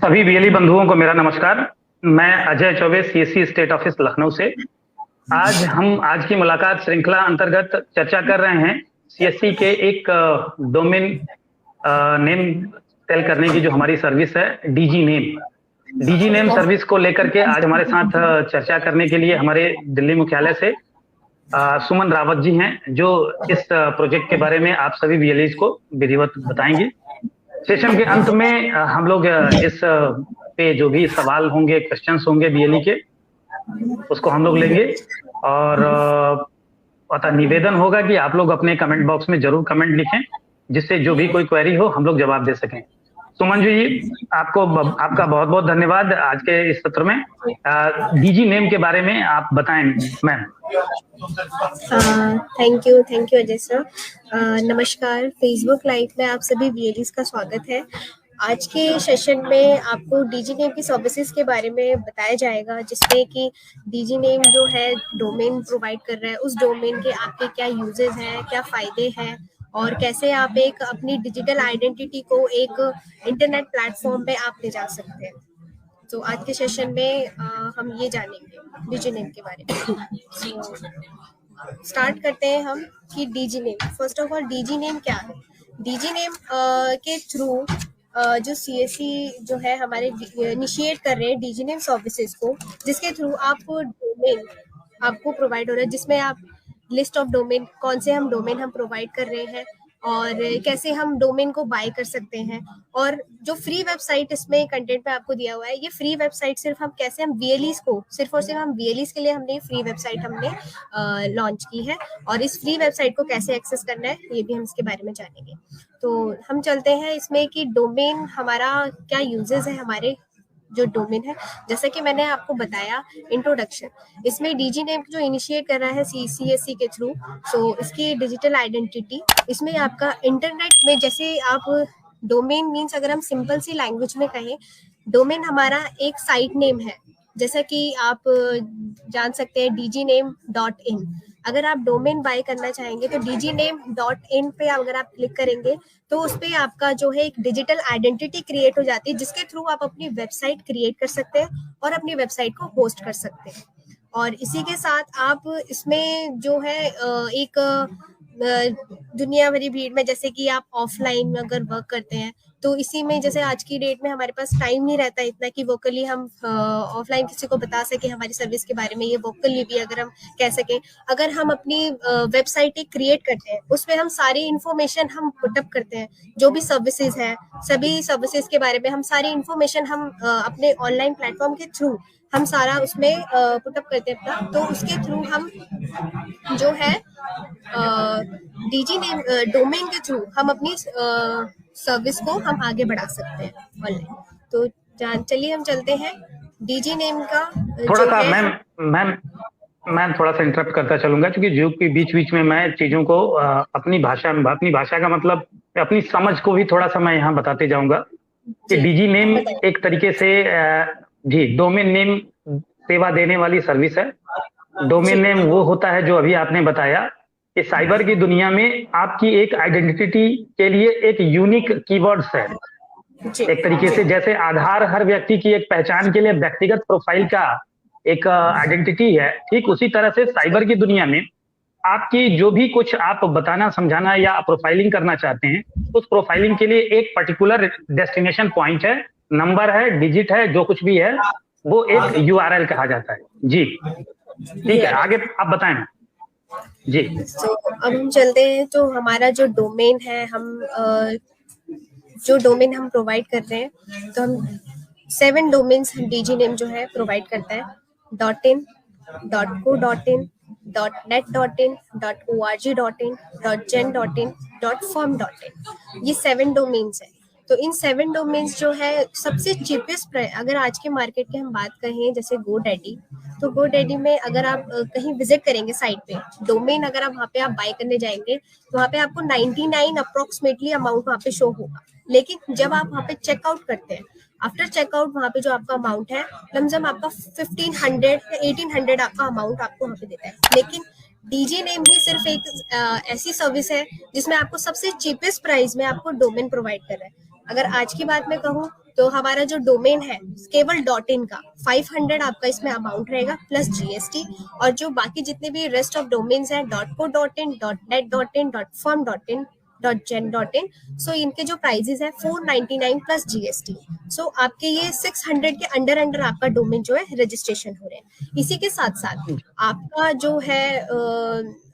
सभी बीएलई बंधुओं को मेरा नमस्कार। मैं Ajay Choubey, CSC state office Lucknow से। आज की मुलाकात श्रृंखला अंतर्गत चर्चा कर रहे हैं सीएससी के एक डोमेन नेम सेल करने की जो हमारी सर्विस है डीजी नेम सर्विस को लेकर के आज हमारे साथ चर्चा करने के लिए हमारे दिल्ली मुख्यालय से सुमन रावत जी हैं, जो इस प्रोजेक्ट के बारे में आप सभी बीएलईज को विधिवत बताएंगे। सेशन के अंत में हम लोग इस पे जो भी सवाल होंगे, क्वेश्चंस होंगे बीएलई के, उसको हम लोग लेंगे। और निवेदन होगा कि आप लोग अपने कमेंट बॉक्स में जरूर कमेंट लिखें, जिससे जो भी कोई क्वेरी हो हम लोग जवाब दे सकें। सुमन जी, आपका बहुत बहुत धन्यवाद। आज के इस सत्र में डीजी नेम के बारे में आप बताएं ma'am. Thank you Ajay sir. नमस्कार, फेसबुक लाइव में आप सभी बीएलईज का स्वागत है। आज के सेशन में आपको डीजी नेम की सर्विसेज के बारे में बताया जाएगा, जिसमें कि डीजी नेम जो है डोमेन प्रोवाइड कर रहा है, उस डोमेन के आपके क्या यूजेस हैं, क्या फायदे हैं, और कैसे आप एक अपनी डिजिटल आइडेंटिटी को एक इंटरनेट प्लेटफॉर्म पे आप ले जा सकते हैं। तो आज के सेशन में हम ये जानेंगे डीजी नेम के बारे में। स्टार्ट करते हैं हम कि DG name. First of all, DG name क्या है? डीजी नेम के थ्रू जो सीएससी जो है हमारे इनिशिएट कर रहे हैं डीजी नेम सर्विसेज को, जिसके थ्रू आपको डोमेन आपको प्रोवाइड हो रहा है, जिसमें आप लिस्ट ऑफ डोमेन, कौन से हम डोमेन हम प्रोवाइड कर रहे हैं और कैसे हम डोमेन को बाय कर सकते हैं, और जो फ्री वेबसाइट इसमें कंटेंट पे आपको दिया हुआ है, ये फ्री वेबसाइट सिर्फ हम कैसे हम बीएलईज को सिर्फ और सिर्फ हम बीएलईज के लिए हमने फ्री वेबसाइट हमने लॉन्च की है, और इस फ्री वेबसाइट को कैसे एक्सेस करना है ये भी हम इसके बारे में जानेंगे। तो हम चलते हैं इसमें कि डोमेन हमारा क्या यूजेस है। हमारे जो डोमेन है, जैसा कि मैंने आपको बताया इंट्रोडक्शन, इसमें डीजी नेम जो इनिशिएट कर रहा है सीएससी के थ्रू, सो इसकी डिजिटल आइडेंटिटी, इसमें आपका इंटरनेट में, जैसे आप डोमेन मीन्स, अगर हम सिंपल सी लैंग्वेज में कहें, डोमेन हमारा एक साइट नेम है। जैसा कि आप जान सकते हैं dgName.in, अगर आप डोमेन बाय करना चाहेंगे तो dgName.in पे अगर आप क्लिक करेंगे तो उस पे आपका जो है एक डिजिटल आइडेंटिटी क्रिएट हो जाती है, जिसके थ्रू आप अपनी वेबसाइट क्रिएट कर सकते हैं और अपनी वेबसाइट को होस्ट कर सकते हैं। और इसी के साथ आप इसमें जो है एक दुनिया भरी भीड़ में, जैसे कि आप ऑफलाइन में अगर वर्क करते हैं तो इसी में, जैसे आज की डेट में हमारे पास टाइम नहीं रहता इतना कि वोकली हम ऑफलाइन किसी को बता सके हमारी सर्विस के बारे में, ये वोकली भी अगर हम कह सकें, अगर हम अपनी वेबसाइट एक क्रिएट करते हैं, उसमें हम सारी इन्फॉर्मेशन हम पुटअप करते हैं, जो भी सर्विसेज है, सभी सर्विसेज के बारे में हम सारी इन्फॉर्मेशन हम अपने ऑनलाइन प्लेटफॉर्म के थ्रू हम सारा उसमें पुटअप करते हैं अपना। तो उसके थ्रू हम जो है डीजी नेम डोमेन के थ्रू हम अपनी सर्विस को हम आगे बढ़ा सकते हैं ऑनलाइन। तो चलिए हम चलते हैं डीजी नेम का। थोड़ा सा मैम थोड़ा सा इंटरप्ट करता चलूंगा, क्योंकि जो कि बीच में मैं चीजों को अपनी भाषा का मतलब अपनी समझ को भी थोड़ा सा मैं यहाँ बताते जाऊंगा कि डीजी नेम एक तरीके से जी डोमेन नेम सेवा देने वाली सर्विस है। डोमेन नेम वो होता है जो अभी आपने बताया कि साइबर की दुनिया में आपकी एक आइडेंटिटी के लिए एक यूनिक कीवर्ड्स है। एक तरीके से जैसे आधार हर व्यक्ति की एक पहचान के लिए व्यक्तिगत प्रोफाइल का एक आइडेंटिटी है, ठीक उसी तरह से साइबर की दुनिया में आपकी जो भी कुछ आप बताना, समझाना या प्रोफाइलिंग करना चाहते हैं, उस प्रोफाइलिंग के लिए एक पर्टिकुलर डेस्टिनेशन पॉइंट है, नंबर है, डिजिट है, जो कुछ भी है, वो एक यूआरएल कहा जाता है। जी ठीक है, आगे आप बताएं जी। तो अब हम चलते हैं, तो हमारा जो डोमेन है, हम जो डोमेन हम प्रोवाइड कर रहे हैं, तो हम 7 डोमेन्स डीजी नेम जो है प्रोवाइड करता है। .in, .co.in, .net.in, .org.in, .gen.in, .firm.in, ये 7 डोमेन्स है। तो इन 7 डोमेन्स जो है सबसे चीपेस्ट, अगर आज के मार्केट की हम बात कहें, जैसे GoDaddy, तो GoDaddy में अगर आप कहीं विजिट करेंगे साइट पे, डोमेन अगर आप वहाँ पे आप बाय करने जाएंगे तो वहाँ पे आपको 99 अप्रोक्सीमेटली अमाउंट वहाँ पे शो होगा। लेकिन जब आप वहाँ पे चेकआउट करते हैं, आफ्टर चेकआउट वहाँ पे जो आपका अमाउंट है, लमसम आपका 1500 या 1800 आपका अमाउंट आपको वहाँ पे देता है। लेकिन डीजी नेम ही सिर्फ एक ऐसी सर्विस है जिसमें आपको सबसे चीपेस्ट प्राइस में आपको डोमेन प्रोवाइड कर रहा है। अगर आज की बात में कहूँ तो हमारा जो डोमेन है केवल .in का 500 आपका इसमें अमाउंट रहेगा प्लस जीएसटी, और जो बाकी जितने भी रेस्ट ऑफ डोमेन्स हैं .co.in, .net.in, .firm.in, .gen.in, सो इनके जो प्राइजेस है 499 प्लस जीएसटी। सो आपके ये 600 के अंडर अंडर आपका डोमेन जो है रजिस्ट्रेशन हो रहे हैं। इसी के साथ साथ आपका जो है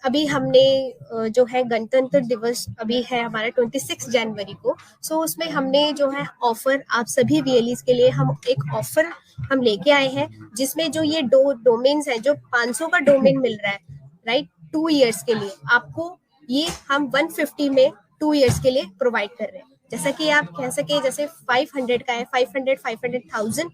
अभी हमने जो है गणतंत्र दिवस अभी है हमारा 26 जनवरी को, सो उसमें हमने जो है ऑफर आप सभी वीएलईज के लिए हम एक ऑफर हम लेके आए हैं, जिसमें जो ये दो डोमेन्स हैं जो 500 का डोमेन मिल रहा है राइट 2 इयर्स के लिए, आपको ये हम 150 में 2 इयर्स के लिए प्रोवाइड कर रहे हैं। जैसा कि आप कह सके जैसे 500 का है 500,000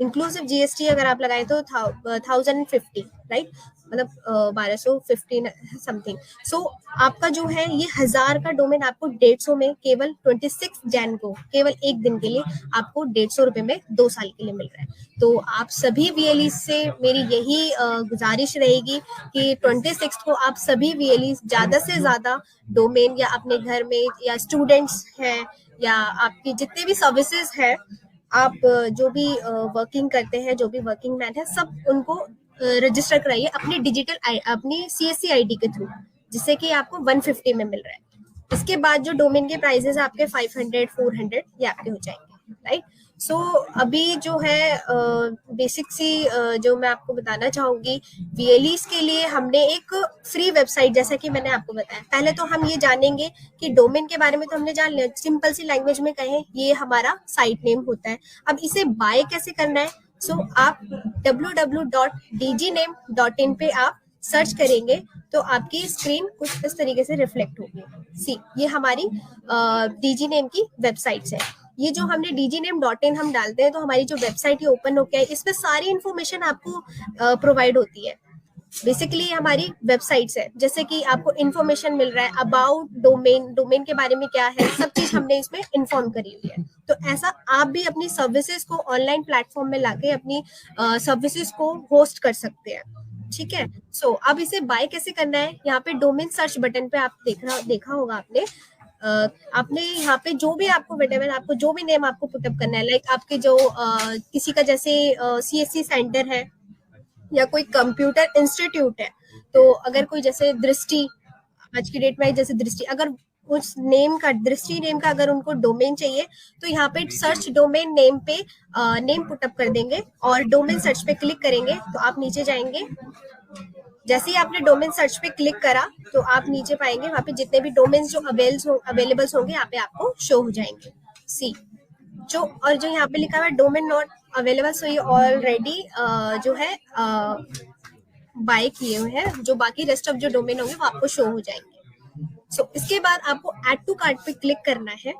इंक्लूसिव जीएसटी अगर आप लगाए तो 1050 राइट, मतलब 1250 समथिंग। सो आपका जो है ये 1000 का डोमेन आपको 150 में केवल 26 जैन को केवल एक दिन के लिए आपको 150 रुपए में 2 साल के लिए मिल रहा है। तो आप सभी वीएलई से मेरी यही गुजारिश रहेगी कि 26 को आप सभी वीएलई ज्यादा से ज्यादा डोमेन या अपने घर में या स्टूडेंट्स हैं या आपकी जितने भी सर्विसेज है, आप जो भी वर्किंग करते हैं, जो भी वर्किंग मैन है, सब उनको रजिस्टर कराइए अपनी डिजिटल अपनी सीएससी आईडी के थ्रू, जिससे कि आपको 150 में मिल रहा है। इसके बाद जो डोमेन के प्राइसेस आपके 500 400 ये आपके हो जाएंगे राइट। सो अभी जो है बेसिक सी जो मैं आपको बताना चाहूंगी, वीएलईज के लिए हमने एक फ्री वेबसाइट, जैसा कि मैंने आपको बताया, पहले तो हम ये जानेंगे कि डोमेन के बारे में तो हमने जान लिया, सिंपल सी लैंग्वेज में कहें ये हमारा साइट नेम होता है। अब इसे बाय कैसे करना है, सो आप www.dgname.in पे आप सर्च करेंगे तो आपकी स्क्रीन कुछ इस तरीके से रिफ्लेक्ट होगी। सी ये हमारी डीजी नेम की वेबसाइट्स है। ये जो हमने dgname.in हम डालते हैं तो हमारी जो वेबसाइट ये ओपन होकर है, इसमें सारी इंफॉर्मेशन आपको प्रोवाइड होती है। बेसिकली हमारी वेबसाइट्स है, जैसे कि आपको इन्फॉर्मेशन मिल रहा है अबाउट डोमेन, डोमेन के बारे में क्या है, सब चीज हमने इसमें इन्फॉर्म करी हुई है। तो ऐसा आप भी अपनी सर्विसेज को ऑनलाइन प्लेटफॉर्म में लाके अपनी सर्विसेज को होस्ट कर सकते हैं। ठीक है। सो अब इसे बाय कैसे करना है, यहाँ पे डोमेन सर्च बटन पे आप देखा होगा आपने, आपने यहाँ पे जो भी आपको व्हाटएवर आपको जो भी नेम आपको पुटअप करना है, लाइक आपके जो किसी का जैसे सीएससी सेंटर है या कोई कंप्यूटर इंस्टीट्यूट है, तो अगर कोई जैसे दृष्टि, आज की डेट में जैसे दृष्टि, अगर उस नेम का दृष्टि नेम का अगर उनको डोमेन चाहिए तो यहाँ पे सर्च डोमेन नेम पे नेम पुटअप कर देंगे और डोमेन सर्च पे क्लिक करेंगे तो आप नीचे जाएंगे। जैसे ही आपने डोमेन सर्च पे क्लिक करा तो आप नीचे पाएंगे वहाँ पे जितने भी डोमेन्स जो अवेलेबल्स होंगे यहाँ पे आपको शो हो जाएंगे। सी जो और जो यहाँ पे लिखा हुआ है डोमेन नॉट अवेलेबल, सो ये ऑलरेडी जो है बाय किए हुए हैं, जो बाकी रेस्ट ऑफ जो डोमेन होंगे वो आपको शो हो जाएंगे। सो इसके बाद आपको ऐड टू कार्ट पे क्लिक करना है।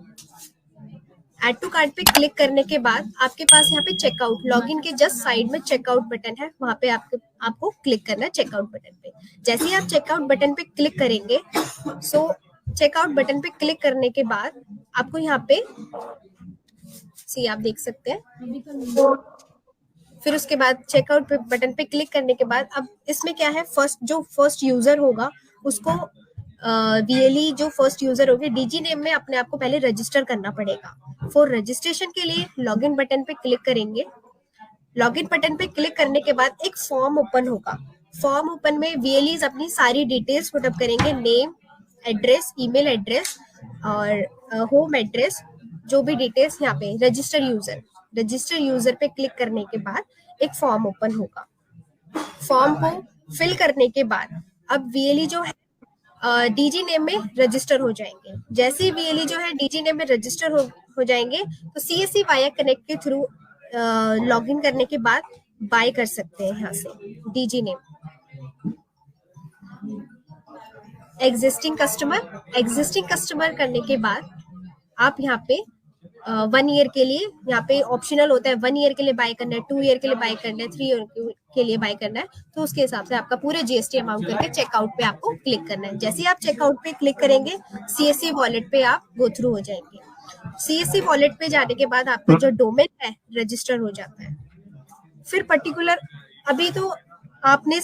ऐड टू कार्ट पे क्लिक करने के बाद आपके पास यहाँ पे चेकआउट, लॉगिन के जस्ट साइड में चेकआउट बटन है, वहां पे आपको क्लिक करना है चेकआउट बटन पे। जैसे ही आप चेकआउट बटन पे क्लिक करेंगे, सो चेकआउट बटन पे क्लिक करने के बाद आपको यहाँ पे सी आप देख सकते हैं, फिर उसके बाद चेकआउट बटन पे क्लिक करने के बाद अब इसमें क्या है, फर्स्ट यूजर होगा उसको वीएलई जो फर्स्ट यूजर होगी डीजी नेम में अपने आप को पहले रजिस्टर करना पड़ेगा। फॉर रजिस्ट्रेशन के लिए लॉगिन बटन पे क्लिक करेंगे। लॉगिन बटन पे क्लिक करने के बाद एक फॉर्म ओपन होगा। फॉर्म ओपन में वीएलईज अपनी सारी डिटेल्स पुटअप करेंगे, नेम, एड्रेस, ईमेल एड्रेस और होम एड्रेस, जो भी डिटेल्स यहाँ पे रजिस्टर यूजर पे क्लिक करने के बाद एक फॉर्म ओपन होगा। फॉर्म को फिल करने के बाद अब वीएलई जो है डीजी नेम में रजिस्टर हो जाएंगे। जैसे ही वीएलई जो है डीजी नेम में रजिस्टर हो जाएंगे तो सीएससी वाया कनेक्ट के थ्रू लॉगिन करने के बाद बाय कर सकते हैं यहाँ से डीजी नेम। एग्जिस्टिंग कस्टमर करने के बाद आप यहाँ पे 1 ईयर के लिए यहाँ पे ऑप्शनल होता है, 1 ईयर के लिए बाय करना है, 2 ईयर के लिए बाय करना है, 3 ईयर के लिए बाय करना है, तो उसके हिसाब से आपका पूरे जीएसटी अमाउंट करके चेकआउट पे आपको क्लिक करना है। जैसे ही आप चेकआउट पे क्लिक करेंगे सीएससी वॉलेट पे आप गो थ्रू हो जाएंगे। सीएससी वॉलेट पे जाने के बाद आपका जो डोमेन है रजिस्टर हो जाता है। फिर पर्टिकुलर अभी तो आपने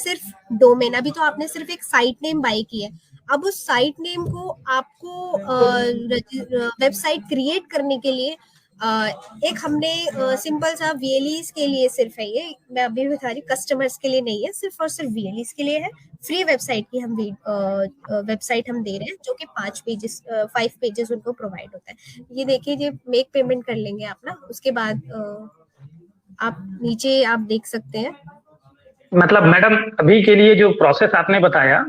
सिर्फ एक साइट नेम बाय की है। अब उस साइट नेम को आपको वेबसाइट क्रिएट करने के लिए एक हमने सिंपल सा वीएलईज के लिए सिर्फ है, ये मैं अभी बता रही, कस्टमर्स के लिए नहीं है, सिर्फ और सिर्फ वीएलईज के लिए है। फ्री वेबसाइट की हम वेबसाइट हम दे रहे हैं, जो कि 5 पेजेस उनको प्रोवाइड होता है। ये देखिए, ये मेक पेमेंट कर लेंगे आप ना, उसके बाद आप नीचे आप देख सकते हैं। मतलब मैडम, अभी के लिए जो प्रोसेस आपने बताया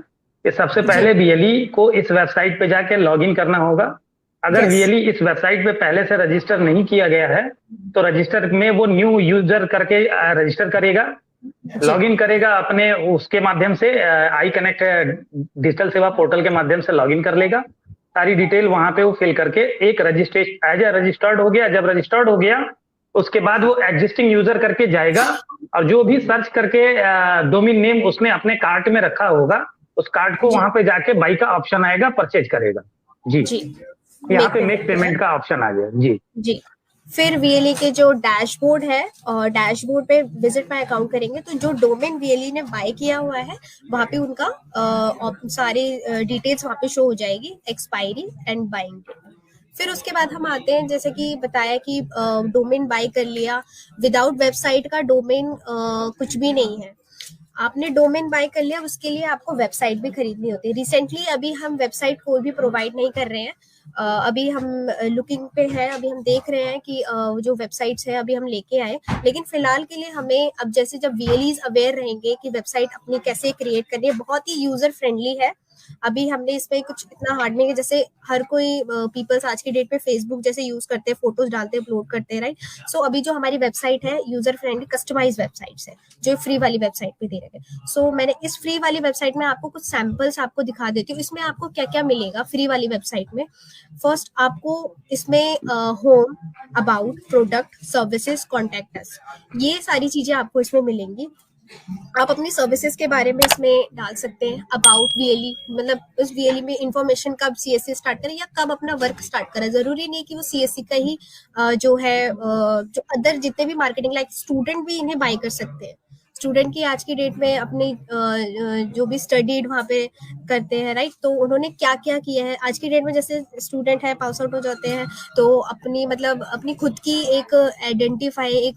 कि सबसे जी। पहले वीएलई को इस वेबसाइट पे जाके लॉगिन करना होगा। अगर Yes. वीएलई इस वेबसाइट पे पहले से रजिस्टर नहीं किया गया है तो रजिस्टर में वो न्यू यूजर करके रजिस्टर करेगा, जी। लॉगिन करेगा अपने उसके माध्यम से, आई कनेक्ट डिजिटल सेवा पोर्टल के माध्यम से लॉगिन कर लेगा। सारी डिटेल वहां पे वो फिल करके एक रजिस्ट्रेशन एज ए रजिस्टर्ड हो गया। जब रजिस्टर्ड हो गया उसके बाद वो एग्जिस्टिंग यूजर करके जाएगा और जो भी सर्च करके डोमेन नेम उसने अपने कार्ट में रखा होगा उस कार्ट को जी। वहां पे जाके बाई का ऑप्शन आएगा, परचेज करेगा। जी, जी। यहाँ पे मेक पेमेंट का ऑप्शन आ गया। जी जी। फिर वीएलई के जो डैशबोर्ड है, और डैशबोर्ड पे विजिट माय अकाउंट करेंगे तो जो डोमेन वीएलई ने बाय किया हुआ है वहां पे उनका सारे डिटेल्स वहां पे शो हो जाएगी, एक्सपायरी एंड बाइंग डेट। फिर उसके बाद हम आते हैं, जैसे कि बताया कि डोमेन बाय कर लिया, विदाउट वेबसाइट का डोमेन कुछ भी नहीं है। आपने डोमेन बाय कर लिया, उसके लिए आपको वेबसाइट भी खरीदनी होती है। रिसेंटली अभी हम वेबसाइट कोई भी प्रोवाइड नहीं कर रहे हैं, अभी हम लुकिंग पे है, अभी हम देख रहे हैं कि जो वेबसाइट्स है अभी हम लेके आए, लेकिन फिलहाल के लिए हमें अब जैसे जब वीएलईज अवेयर रहेंगे कि वेबसाइट अपनी कैसे क्रिएट करनी है, बहुत ही यूजर फ्रेंडली है। अभी हमने इसमें कुछ इतना हार्ड नहीं है, जैसे हर कोई पीपल्स आज की डेट में फेसबुक जैसे यूज करते हैं, फोटोज डालते हैं, अपलोड करते हैं, राइट। सो अभी जो हमारी वेबसाइट है यूजर फ्रेंडली कस्टमाइज वेबसाइट्स है, जो फ्री वाली वेबसाइट पे दे रहे हैं। सो मैंने इस फ्री वाली वेबसाइट में आपको कुछ सैंपल्स आपको दिखा देती हूँ, इसमें आपको क्या क्या मिलेगा फ्री वाली वेबसाइट में। फर्स्ट आपको इसमें home, about, product, services, contact us, ये सारी चीजें आपको इसमें मिलेंगी। आप अपनी सर्विसेज के बारे में इसमें डाल सकते हैं। अबाउट वीएलई, मतलब उस वीएलई में इंफॉर्मेशन, कब सीएससी स्टार्ट करें या कब अपना वर्क स्टार्ट करें। जरूरी नहीं कि वो सीएससी का ही जो है, जो अदर जितने भी मार्केटिंग, लाइक स्टूडेंट भी इन्हें बाय कर सकते हैं। स्टूडेंट की आज की डेट में अपनी जो भी स्टडीड वहाँ पे करते हैं, राइट, तो उन्होंने क्या क्या किया है आज की डेट में। जैसे स्टूडेंट है, पास आउट हो जाते हैं, तो अपनी मतलब अपनी खुद की एक आइडेंटिफाई एक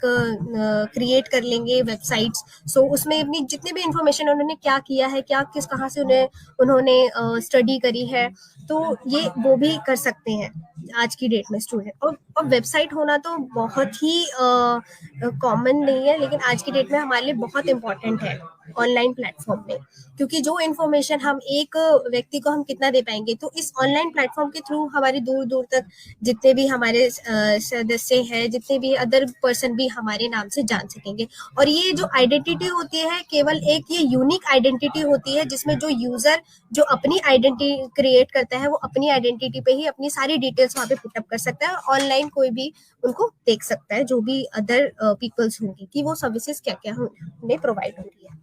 क्रिएट कर लेंगे वेबसाइट्स। सो उसमें अपनी जितनी भी इंफॉर्मेशन उन्होंने क्या किया है, क्या किस कहाँ से उन्होंने स्टडी करी है, तो ये वो भी कर सकते हैं आज की डेट में स्टूडेंट। और वेबसाइट होना तो बहुत ही कॉमन नहीं है, लेकिन आज की डेट में हमारे लिए बहुत इंपॉर्टेंट है ऑनलाइन प्लेटफॉर्म में, क्योंकि जो इन्फॉर्मेशन हम एक व्यक्ति को हम कितना दे पाएंगे, तो इस ऑनलाइन प्लेटफॉर्म के थ्रू हमारी दूर दूर तक जितने भी हमारे सदस्य हैं, जितने भी अदर पर्सन भी हमारे नाम से जान सकेंगे। और ये जो आइडेंटिटी होती है, केवल एक ये यूनिक आइडेंटिटी होती है, जिसमें जो यूजर जो अपनी आइडेंटिटी क्रिएट करता है, वो अपनी आइडेंटिटी पे ही अपनी सारी डिटेल्स वहाँ पे पुटअप कर सकता है। ऑनलाइन कोई भी उनको देख सकता है, जो भी अदर पीपल्स होंगे, कि वो सर्विसेज क्या क्या हमें प्रोवाइड हो रही है।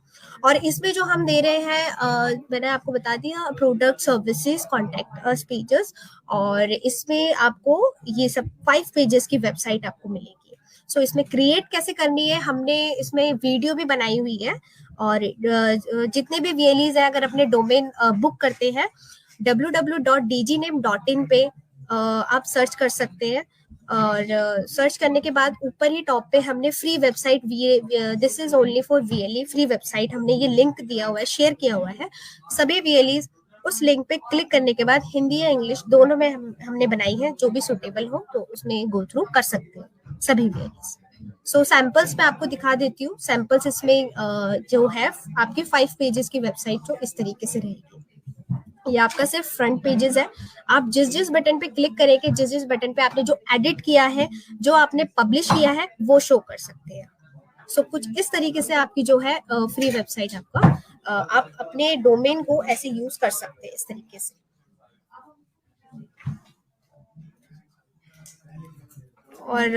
और इसमें जो हम दे रहे हैं, मैंने आपको बता दिया, product, services, contact us pages, और इसमें आपको ये सब 5 पेजेस की वेबसाइट आपको मिलेगी। सो इसमें क्रिएट कैसे करनी है, हमने इसमें वीडियो भी बनाई हुई है। और जितने भी वीएलईज है, अगर अपने डोमेन बुक करते हैं www.dgname.in पे आप सर्च कर सकते हैं। और सर्च करने के बाद ऊपर ही टॉप पे हमने free website, this is only for VLE free website, हमने ये लिंक दिया हुआ है, शेयर किया हुआ है। सभी वीएलईज उस लिंक पे क्लिक करने के बाद हिंदी या इंग्लिश दोनों में हमने बनाई है, जो भी सुटेबल हो तो उसमें गो थ्रू कर सकते हैं सभी वीएलईज। सो सैंपल्स मैं आपको दिखा देती हूँ। सैंपल्स इसमें जो है आपके 5 पेजेस की वेबसाइट जो इस तरीके से रहेगी। ये आपका सिर्फ फ्रंट पेजेस है। आप जिस जिस बटन पे क्लिक करेंगे, जिस जिस बटन पे आपने जो एडिट किया है, जो आपने पब्लिश किया है, वो शो कर सकते हैं। सो कुछ इस तरीके से आपकी जो है फ्री वेबसाइट आपका, आप अपने डोमेन को ऐसे यूज कर सकते हैं इस तरीके से। और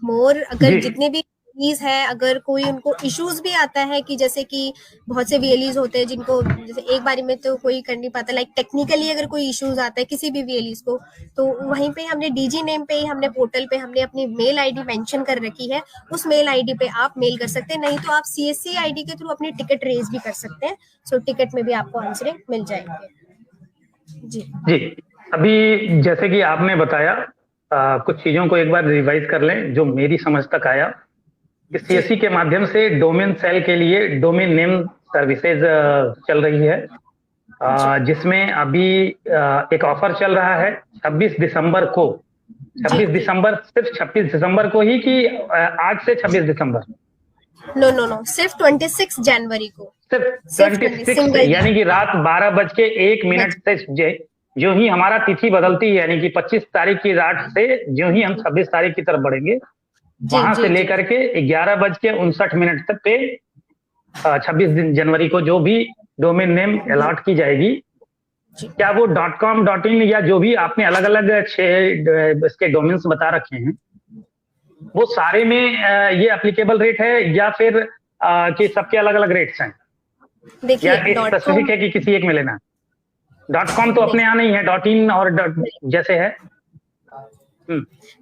मोर अगर जितने भी वीएलईज है, अगर कोई उनको इश्यूज भी आता है, कि जैसे कि बहुत से वीएलईज होते हैं जिनको जैसे एक बारी में तो कोई कर नहीं पाता, लाइक टेक्निकली अगर कोई इश्यूज आता है किसी भी वीएलईज को, तो वहीं पे हमने डीजी नेम पे ही, हमने पोर्टल पे हमने अपनी मेल आईडी मेंशन कर रखी है। उस मेल आईडी पे आप मेल कर सकते हैं, नहीं तो आप सीएससी आईडी के थ्रू अपनी टिकट रेज भी कर सकते हैं। सो टिकट में भी आपको आंसरिंग मिल जाएंगे। जी जी, अभी जैसे कि आपने बताया कुछ चीजों को एक बार रिवाइज कर लें जो मेरी समझ तक आया कि सीएससी के माध्यम से डोमेन सेल के लिए डोमेन नेम सर्विसेज चल रही है, जिसमें अभी एक ऑफर चल रहा है 26 दिसंबर को। 26 दिसंबर, सिर्फ 26 दिसंबर को ही कि आज से 26 दिसंबर? नो, सिर्फ 26 जनवरी को, सिर्फ 26, यानी कि रात 12:01 से जो ही हमारा तिथि बदलती है, यानी कि 25 तारीख की रात से जो ही हम 26 तारीख की तरफ बढ़ेंगे, वहां से लेकर के 11:59 तक पे 26 जनवरी को जो भी डोमेन नेम अलॉट की जाएगी, क्या वो .com .in या जो भी आपने अलग अलग 6 इसके डोमेन्स बता रखे हैं, वो सारे में ये एप्लीकेबल रेट है या फिर कि सबके अलग अलग रेट्स हैं? या स्पेसिफिक है कि किसी एक में लेना? .com तो अपने यहाँ नहीं है, .in और जैसे है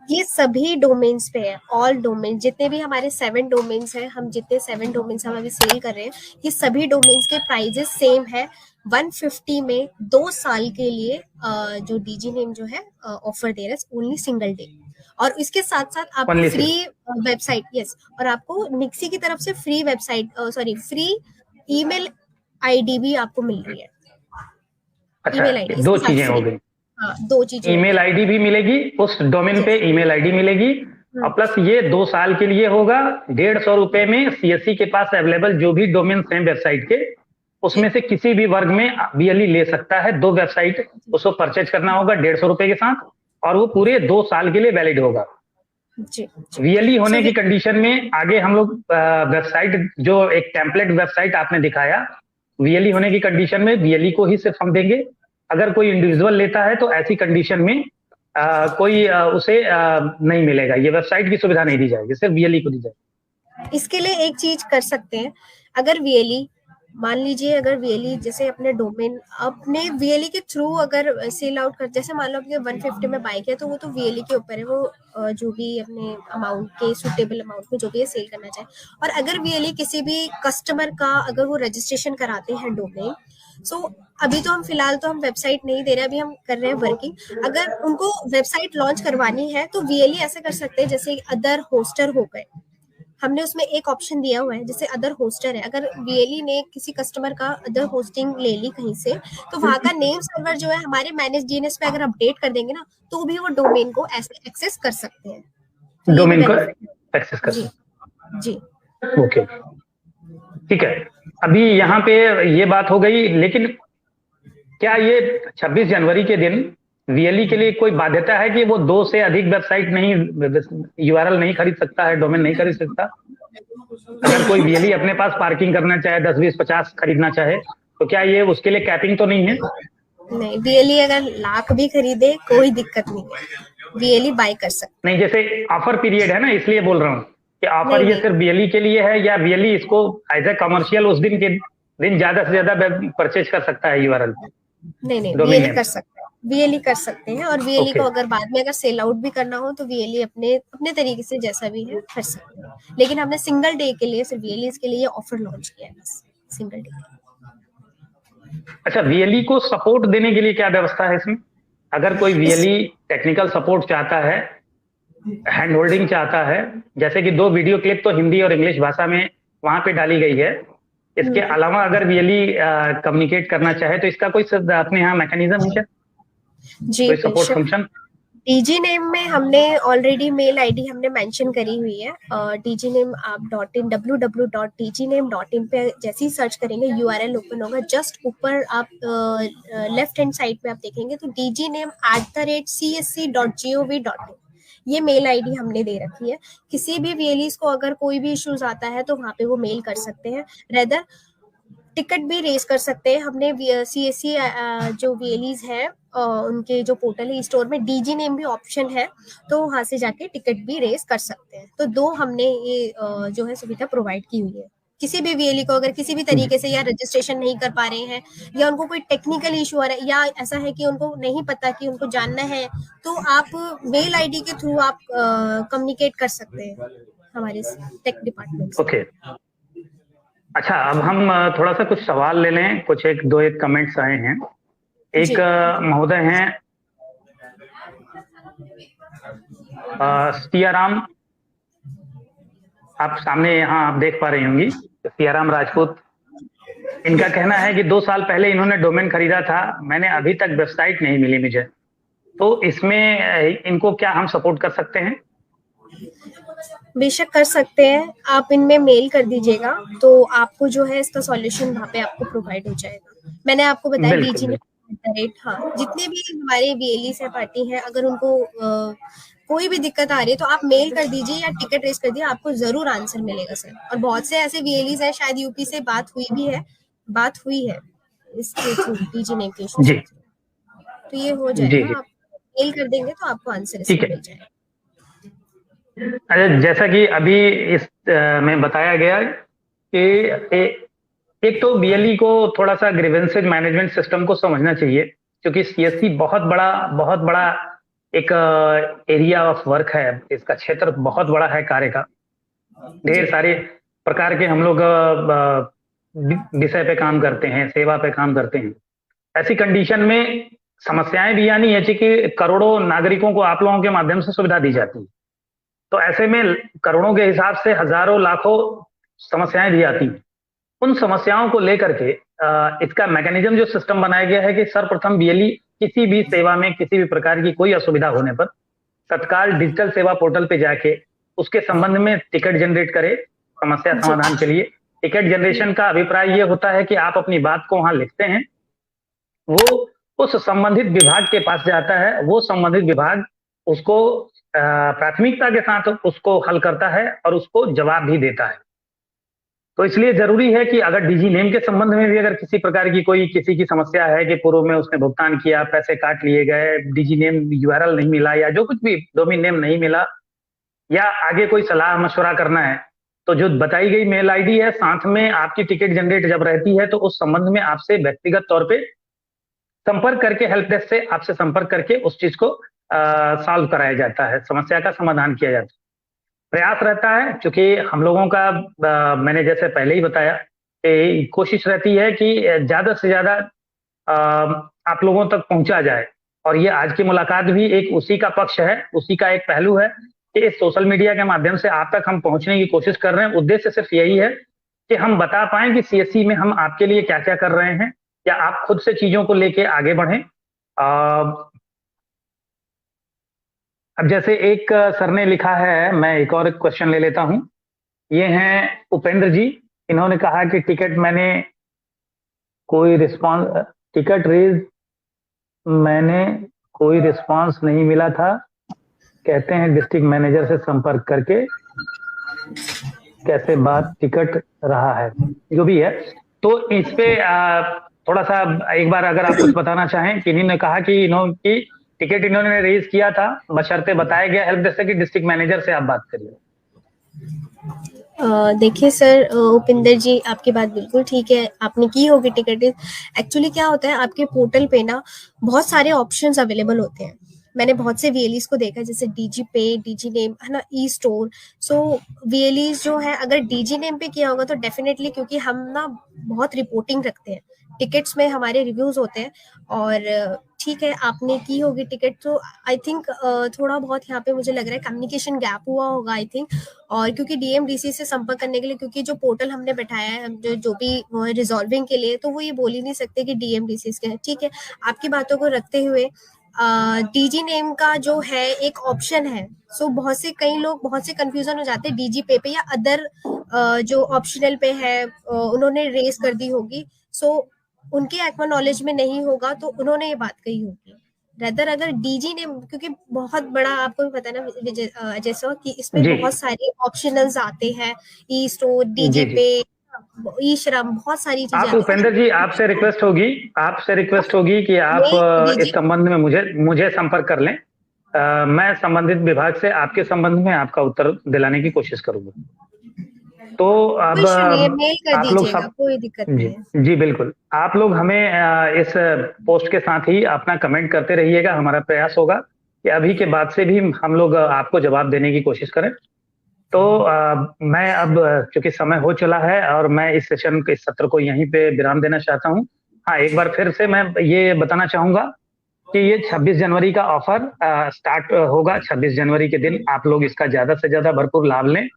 ये सभी डोमेन्स पे है। ऑल डोमेन जितने भी हमारे 7 डोमेन्स हैं, हम जितने 7 डोमेन्स हम अभी सेल कर रहे हैं, ये सभी डोमेन्स के प्राइजेस सेम है। 150 में 2 साल के लिए जो डीजी नेम जो है ऑफर दे रहा है, ओनली सिंगल डे। और इसके साथ साथ आप फ्री वेबसाइट, यस, और आपको निक्सी की तरफ से free website, free email ID भी आपको मिल रही है। अच्छा, ईमेल आईडी, 2 चीजें हो गई। हाँ, 2 चीजें, ईमेल आईडी भी मिलेगी, उस डोमेन पे ईमेल आईडी मिलेगी, और प्लस ये 2 साल के लिए होगा। 150 रुपए में सीएससी के पास अवेलेबल जो भी डोमेन हैं वेबसाइट के, उसमें से किसी भी वर्ग में वीएलई ले सकता है। 2 वेबसाइट उसको परचेज करना होगा 150 रुपए के साथ, और वो पूरे 2 साल के लिए वैलिड होगा। वीएलई होने की कंडीशन में आगे हम लोग वेबसाइट, जो एक टेम्पलेट वेबसाइट आपने दिखाया, वीएलई होने की कंडीशन में वीएलई को ही सिर्फ हम देंगे। अगर कोई इंडिविजुअल लेता है तो ऐसी कंडीशन में कोई उसे नहीं मिलेगा, ये वेबसाइट की सुविधा नहीं दी जाएगी, सिर्फ वीएलई को दी जाएगी। इसके लिए एक चीज कर सकते हैं, अगर वीएलई मान लीजिए, अगर वीएलई जैसे अपने डोमेन अपने वीएलई के थ्रू अगर सेल आउट कर, जैसे मान लो आपने 150 में बाय किया, तो वो तो वीएलई के ऊपर है, वो जो भी अपने अमाउंट के सुटेबल अमाउंट में जो भी है सेल करना चाहे। और अगर वीएलई किसी भी कस्टमर का अगर वो रजिस्ट्रेशन कराते हैं डोमेन, सो अभी तो हम फिलहाल तो हम वेबसाइट नहीं दे रहे, अभी हम कर रहे हैं वर्किंग। अगर उनको वेबसाइट लॉन्च करवानी है तो वीएलई ऐसा कर सकते हैं, जैसे अदर होस्टर हो गए, हमने उसमें एक ऑप्शन दिया हुआ है, जैसे अदर होस्टर है। अगर वीएलई ने किसी कस्टमर का अदर होस्टिंग ले ली कहीं से, तो वहां का नेम सर्वर जो है हमारे मैनेज डीएनएस पे अगर अपडेट कर देंगे ना, तो भी वो डोमेन को ऐसे एक्सेस कर सकते हैं। डोमेन को एक्सेस कर सकते जी, ओके, ठीक है। अभी यहाँ पे ये बात हो गई, लेकिन क्या ये 26 जनवरी के दिन वीएलई के लिए कोई बाध्यता है कि वो 2 से अधिक वेबसाइट नहीं, यूआरएल नहीं खरीद सकता है, डोमेन नहीं खरीद सकता? अगर कोई वीएलई अपने पास पार्किंग करना चाहे, 10, 20, 50 खरीदना चाहे, तो क्या ये उसके लिए कैपिंग तो नहीं है? नहीं, वीएलई अगर लाख भी खरीदे कोई दिक्कत नहीं है, वीएलई बाय कर सकते। नहीं, जैसे ऑफर पीरियड है ना, इसलिए बोल रहा हूँ कि ऑफर ये सिर्फ वीएलई के लिए है, या वीएलई इसको एज ए कमर्शियल उस दिन के दिन ज्यादा से ज्यादा परचेज कर सकता है यूआरएल? नहीं, वीएलई कर सकते हैं, वीएलई कर सकते हैं। और वीएलई को अगर बाद में अगर सेल आउट भी करना हो तो वीएलई अपने तरीके से जैसा भी है कर सकते हैं। लेकिन हमने सिंगल डे के लिए सिर्फ वीएलई के लिए ऑफर लॉन्च किया है, बस सिंगल डे। अच्छा, वीएलई को सपोर्ट देने के लिए क्या व्यवस्था है इसमें? अगर कोई वीएलई टेक्निकल सपोर्ट चाहता है, हैंड होल्डिंग चाहता है, जैसे कि 2 वीडियो क्लिप तो हिंदी और इंग्लिश भाषा में वहां पे डाली गई है, इसके अलावा अगर वीएलई कम्युनिकेट करना चाहे तो इसका कोई अपने यहाँ मैकेनिज्म है क्या? जी, कोई सपोर्ट फंक्शन? डीजी नेम में हमने ऑलरेडी मेल आईडी हमने मेंशन करी हुई है। डीजी नेम आप www.dgname.in पे जैसे ही सर्च करेंगे यूआरएल ओपन होगा, जस्ट ऊपर आप लेफ्ट हैंड साइड पे आप देखेंगे तो dgname@csc.gov.in ये मेल आईडी हमने दे रखी है। किसी भी वीएलईज को अगर कोई भी इश्यूज आता है तो वहाँ पे वो मेल कर सकते हैं, रेदर टिकट भी रेज कर सकते हैं। हमने सीएससी जो वीएलईज है उनके जो पोर्टल है स्टोर में डीजी नेम भी ऑप्शन है, तो वहां से जाके टिकट भी रेज कर सकते हैं। तो 2 हमने ये जो है सुविधा प्रोवाइड की हुई है। किसी भी वीएलई को अगर किसी भी तरीके से या रजिस्ट्रेशन नहीं कर पा रहे हैं, या उनको कोई टेक्निकल इशू आ रहा है, या ऐसा है कि उनको नहीं पता कि उनको जानना है, तो आप मेल आईडी के थ्रू आप कम्युनिकेट कर सकते हैं हमारे टेक डिपार्टमेंट से। ओके, अच्छा, अब हम थोड़ा सा कुछ सवाल ले लें। कुछ 1 कमेंट्स आए हैं। एक महोदय हैं सियाराम, आप सामने यहाँ आप देख पा रही होंगी, सियाराम राजपूत। इनका कहना है कि 2 साल पहले इन्होंने डोमेन खरीदा था, मैंने अभी तक वेबसाइट नहीं मिली मुझे। तो इसमें इनको क्या हम सपोर्ट कर सकते हैं? बेशक कर सकते हैं, आप इनमें मेल कर दीजिएगा तो आपको जो है इसका सॉल्यूशन वहाँ पे आपको प्रोवाइड हो जाएगा। मैंने आपको बताया बिल्कुल, डीजी ने बिल्कुल। रेट, हाँ, जितने भी हमारे वीएलई सहपाठी हैं, अगर उनको कोई भी दिक्कत आ रही है तो आप मेल कर दीजिए या टिकट रेस कर दीजिए, आपको जरूर आंसर मिलेगा सर। और बहुत से ऐसे वीएलईज हैं, शायद यूपी से बात हुई है इसके थ्रू, डीजी नेम के इश्यूज जी, के थ्रू, तो ये हो जी, जाएगा। जी। आप मेल कर देंगे तो आपको आंसर ठीक इसका है। मिल जाएगा। अच्छा, जैसा कि अभी इस में बताया गया कि एक तो बीएलई को थोड़ा-सा ग्रीवेंसेस मैनेजमेंट सिस्टम को समझना चाहिए, क्योंकि सीएससी बहुत बड़ा एक एरिया ऑफ वर्क है, इसका क्षेत्र बहुत बड़ा है कार्य का। ढेर जी सारे प्रकार के हम लोग विषय पे काम करते हैं, सेवा पे काम करते हैं। ऐसी कंडीशन में समस्याएं भी आनी है कि करोड़ों नागरिकों को आप लोगों के माध्यम से सुविधा दी जाती है। तो ऐसे में करोड़ों के हिसाब से हजारों लाखों समस्याएं भी आती हैं। उन समस्याओं को लेकर के इसका मैकेनिज्म जो सिस्टम बनाया गया है कि सर्वप्रथम बीएलई किसी भी सेवा में किसी भी प्रकार की कोई असुविधा होने पर तत्काल डिजिटल सेवा पोर्टल पे जाके उसके संबंध में टिकट जनरेट करे समस्या जी समाधान के लिए। टिकट जनरेशन का अभिप्राय ये होता है कि आप अपनी बात को वहां लिखते हैं, वो उस संबंधित विभाग के पास जाता है, वो संबंधित विभाग उसको प्राथमिकता के साथ उसको हल करता है और उसको जवाब भी देता है। तो इसलिए जरूरी है कि अगर डीजी नेम के संबंध में भी अगर किसी प्रकार की कोई किसी की समस्या है कि पूर्व में उसने भुगतान किया, पैसे काट लिए गए, डीजी नेम यूआरएल नहीं मिला या जो कुछ भी डोमेन नेम नहीं मिला, या आगे कोई सलाह मशवरा करना है, तो जो बताई गई मेल आईडी है, साथ में आपकी टिकट जनरेट जब रहती है तो उस संबंध में आपसे व्यक्तिगत तौर पे संपर्क करके हेल्प डेस्क से आपसे संपर्क करके उस चीज को सॉल्व कराया जाता है, समस्या का समाधान किया जाता है। प्रयास रहता है, क्योंकि हम लोगों का मैंने जैसे पहले ही बताया कि कोशिश रहती है कि ज्यादा से ज्यादा आप लोगों तक पहुंचा जाए। और ये आज की मुलाकात भी एक उसी का पक्ष है, उसी का एक पहलू है कि इस सोशल मीडिया के माध्यम से आप तक हम पहुंचने की कोशिश कर रहे हैं। उद्देश्य सिर्फ यही है कि हम बता पाएं कि सीएससी में हम आपके लिए क्या क्या कर रहे हैं, या आप खुद से चीजों को लेके आगे बढ़ें। अब जैसे एक सर ने लिखा है, मैं एक और क्वेश्चन ले लेता हूं। ये हैं उपेंद्र जी, इन्होंने कहा कि टिकट मैंने कोई रिस्पांस टिकट रेज मैंने कोई रिस्पांस नहीं मिला था, कहते हैं डिस्ट्रिक्ट मैनेजर से संपर्क करके कैसे बात टिकट रहा है, जो भी है। तो इस पे थोड़ा सा एक बार अगर आप कुछ बताना चाहें कि इन्होंने कहा कि इन्होंने टिकट इन्होंने रेज किया था, बशर्ते बताया गया हेल्प डेस्क से कि डिस्ट्रिक्ट मैनेजर से आप बात करिए। देखिए सर, उपिंदर जी, आपकी बात बिल्कुल ठीक है, आपने की होगी टिकट। एक्चुअली क्या होता है, आपके पोर्टल पे ना बहुत सारे ऑप्शंस अवेलेबल होते हैं। मैंने बहुत से वीएलईज को देखा है, जैसे डीजी पे, डीजी नेम, है ना, ई स्टोर। सो वीएलईज जो है, अगर डीजी नेम पे किया होगा तो डेफिनेटली, क्योंकि हम ना बहुत रिपोर्टिंग रखते हैं, टिकट्स में हमारे रिव्यूज होते हैं। और ठीक है, आपने की होगी टिकट, तो आई थिंक थोड़ा बहुत यहाँ पे मुझे लग रहा है कम्युनिकेशन गैप हुआ होगा, आई थिंक। और क्योंकि डीएमडीसी से संपर्क करने के लिए, क्योंकि जो पोर्टल हमने बैठाया है, जो भी रिजॉल्विंग के लिए, तो वो ये बोल ही नहीं सकते कि डीएमडीसी के, ठीक है। आपकी बातों को रखते हुए डीजी नेम का जो है एक ऑप्शन है। सो बहुत से कंफ्यूजन हो जाते हैं डीजी पे या अदर जो ऑप्शनल पे है, उन्होंने रेस कर दी होगी। सो उनके एक्नॉलेज में नहीं होगा तो उन्होंने ये बात कही होगी। रेदर अगर डीजी ने, क्योंकि बहुत बड़ा, आपको भी पता है ना अजय सर, कि इसमें जी, बहुत सारे ऑप्शनल्स आते हैं, ई स्टोर, डीजी जी, जी। पे, ई श्रम, बहुत सारी चीजें आप आती हैं। उपेंद्र जी, आपसे रिक्वेस्ट होगी कि आप मेल इस दीजिए। संबंध में मुझे मुझे संपर्क कर लें। मैं संबंधित विभाग से आपके संबंध में आपका उत्तर दिलाने की कोशिश करूंगा। तो कोई अब इशू नहीं है, मेल कर आप लोग दीजिएगा, सब, कोई दिक्कत जी, नहीं है। जी बिल्कुल, आप लोग हमें इस पोस्ट के साथ ही अपना कमेंट करते रहिएगा। हमारा प्रयास होगा कि अभी के बाद से भी हम लोग आपको जवाब देने की कोशिश करें। तो मैं अब चूंकि समय हो चला है और मैं इस सत्र को यहीं पे विराम देना चाहता हूँ। हाँ, एक बार फिर से मैं ये बताना चाहूंगा कि ये 26 जनवरी का ऑफर स्टार्ट होगा। 26 जनवरी के दिन आप लोग इसका ज्यादा से ज्यादा भरपूर लाभ लें,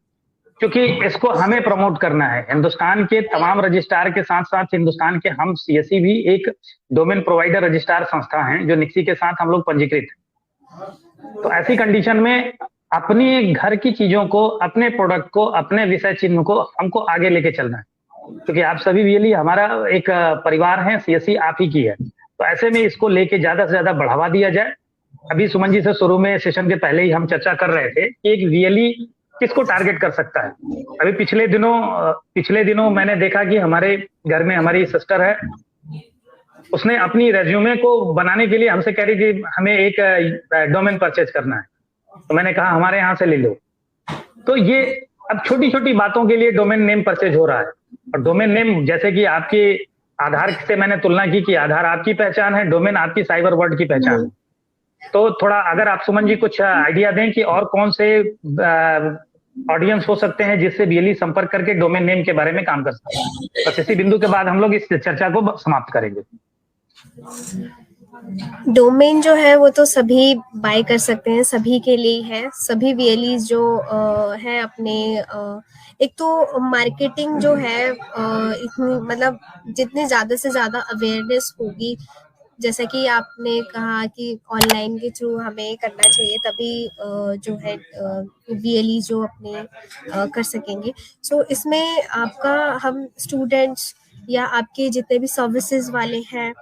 क्योंकि इसको हमें प्रमोट करना है। हिंदुस्तान के तमाम रजिस्ट्रार के साथ साथ हिंदुस्तान के हम सीएससी भी एक डोमेन प्रोवाइडर रजिस्ट्रार संस्था हैं जो निक्सी के साथ हम लोग पंजीकृत हैं। तो ऐसी कंडीशन में अपनी घर की चीजों को, अपने प्रोडक्ट को, अपने विषय चिन्ह को हमको आगे लेके चलना है, क्योंकि आप सभी भी हमारा एक परिवार है, सीएससी आप ही की है। तो ऐसे में इसको लेके ज्यादा से ज्यादा बढ़ावा दिया जाए। अभी सुमन जी से शुरू में सेशन के पहले ही हम चर्चा कर रहे थे कि एक वीएलई किसको टारगेट कर सकता है। अभी पिछले दिनों मैंने देखा कि हमारे घर में हमारी सिस्टर है, उसने अपनी रेज्यूमे को बनाने के लिए हमसे कह रही थी हमें एक डोमेन परचेज करना है, तो मैंने कहा हमारे यहाँ से ले लो। तो ये अब छोटी छोटी बातों के लिए डोमेन नेम परचेज हो रहा है। और डोमेन नेम, जैसे कि आपके आधार से मैंने तुलना की कि आधार आपकी पहचान है, डोमेन आपकी साइबर वर्ल्ड की पहचान है। तो थोड़ा अगर आप सुमन जी कुछ आइडिया दें कि और कौन से ऑडियंस हो सकते हैं जिससे बीएलई संपर्क करके डोमेन नेम के बारे में काम कर सकते हैं। बस इसी बिंदु के बाद हम लोग इस चर्चा को समाप्त करेंगे। डोमेन जो है वो तो सभी बाय कर सकते हैं, सभी के लिए है। सभी वीएलईज जो है अपने एक तो मार्केटिंग जो है इतनी, मतलब जितनी ज़्यादा से ज़्यादा अवेयरनेस होगी, जैसा कि आपने कहा कि ऑनलाइन के थ्रू हमें करना चाहिए, तभी जो है वीएलई जो अपने कर सकेंगे। सो इसमें आपका, हम स्टूडेंट्स या आपके जितने भी सर्विसेज वाले हैं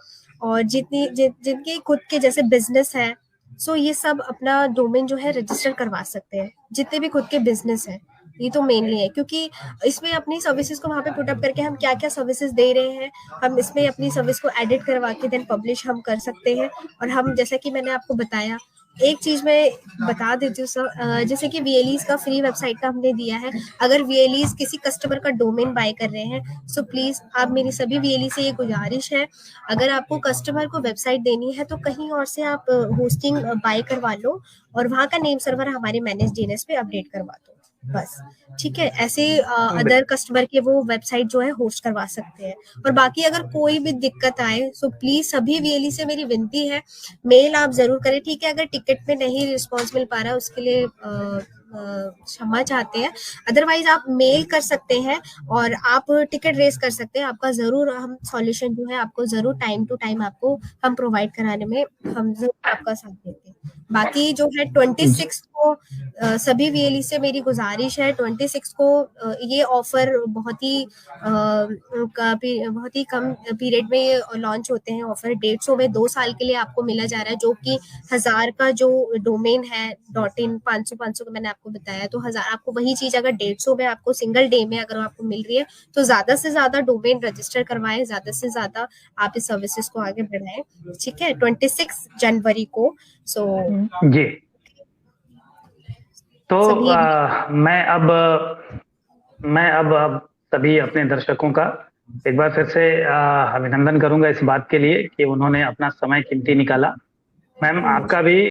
और जिनके खुद के जैसे बिजनेस है, सो ये सब अपना डोमेन जो है रजिस्टर करवा सकते हैं, जितने भी खुद के बिजनेस हैं। ये तो मेनली है, क्योंकि इसमें अपनी सर्विसेज को वहाँ पे पुटअप करके हम क्या क्या सर्विसेज दे रहे हैं, हम इसमें अपनी सर्विस को एडिट करवा के देन पब्लिश हम कर सकते हैं। और हम, जैसा कि मैंने आपको बताया, एक चीज मैं बता देती हूँ सर, जैसे कि वीएलईज का फ्री वेबसाइट का हमने दिया है। अगर वीएलईज किसी कस्टमर का डोमेन बाय कर रहे हैं, सो प्लीज आप, मेरी सभी वीएलई से ये गुजारिश है, अगर आपको कस्टमर को वेबसाइट देनी है तो कहीं और से आप होस्टिंग बाय करवा लो और वहाँ का नेम सर्वर हमारे मैनेज डीएनएस पे अपडेट करवा दो, बस। ठीक है, ऐसे अदर कस्टमर के वो वेबसाइट जो है होस्ट करवा सकते हैं। और बाकी अगर कोई भी दिक्कत आए, सो प्लीज सभी वीएलई से मेरी विनती है, मेल आप जरूर करें। ठीक है, अगर टिकट में नहीं रिस्पॉन्स मिल पा रहा है उसके लिए क्षमा चाहते हैं, अदरवाइज आप मेल कर सकते हैं और आप टिकट रेस कर सकते हैं। आपका जरूर हम सॉल्यूशन जो है आपको जरूर टाइम टू टाइम आपको हम प्रोवाइड कराने में हम जरूर आपका साथ देते हैं। बाकी जो है 26 को सभी वीएलई से मेरी गुजारिश है, 26 को ये ऑफर बहुत ही कम पीरियड में ये लॉन्च होते हैं ऑफर। 150 में 2 साल के लिए आपको मिला जा रहा है, जो कि 1000 का जो डोमेन है .in, 500 का मैंने आपको बताया, तो 1000 आपको वही चीज अगर 150 में आपको सिंगल डे में अगर आपको मिल रही है, तो ज्यादा से ज्यादा डोमेन रजिस्टर करवाएं, ज्यादा से ज्यादा आप इस सर्विसेज को आगे बढ़ाएं। ठीक है, 26 जनवरी को। सो जी, तो मैं अब सभी अपने दर्शकों का एक बार फिर से अभिनंदन करूंगा इस बात के लिए कि उन्होंने अपना समय कीमती निकाला। मैम, आपका भी